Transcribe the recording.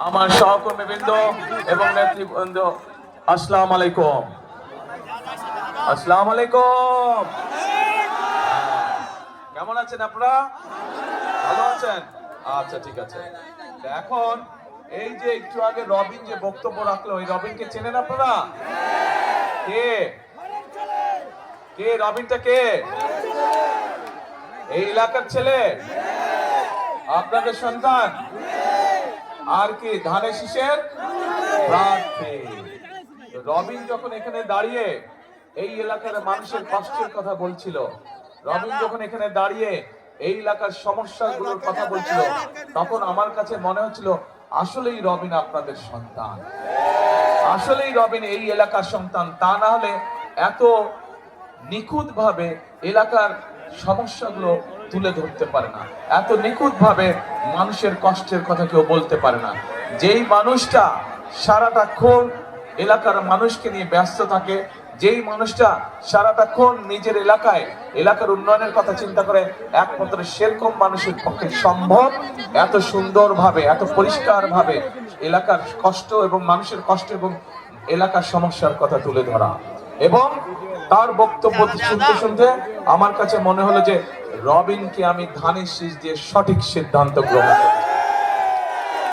আমার সহকর্মীবৃন্দ এবং নেতৃবৃন্দ, আসসালামু আলাইকুম। আসসালামু আলাইকুম। কেমন আছেন আপনারা? ভালো আছেন? আচ্ছা, ঠিক আছে। এখন এই যে একটু আগে রবিন যে বক্তব্য রাখলো, ওই রবিনকে চেনেন আপনারা? কে কে রবিনটা কে? এই এলাকার ছেলে, আপনাদের সন্তান। আর কি ধানের শীষের প্রার্থী। রবিন যখন এখানে দাঁড়িয়ে এই এলাকার মানুষের কষ্টের কথা বলছিল, রবিন যখন এখানে দাঁড়িয়ে এই এলাকার সমস্যাগুলোর কথা বলছিল, তখন আমার কাছে মনে হচ্ছিল আসলেই রবিন আপনাদের সন্তান, আসলেই রবিন এই এলাকার সন্তান। তা না হলে এত নিখুঁত ভাবে এলাকার সমস্যাগুলো তুলে ধরতে পারে না, এত নিখুঁত ভাবে মানুষের কষ্টের কথা কেউ বলতে পারে না। যেই মানুষটা সারাটাক্ষণ এলাকার মানুষকে নিয়ে ব্যস্ত থাকে, যেই মানুষটা সারাটাক্ষণ নিজের এলাকার উন্নয়নের কথা চিন্তা করে, একমাত্র সেরকম মানুষের পক্ষে সম্ভব এত সুন্দরভাবে, এত পরিষ্কার ভাবে এলাকার কষ্ট এবং মানুষের কষ্ট এবং এলাকার সমস্যার কথা তুলে ধরা। এবং তার বক্তব্য শুনতে শুনতে আমার কাছে মনে হলো যে রবিনকে আমি ধানের শীষ দিয়ে সঠিক সিদ্ধান্ত গ্রহণ করি।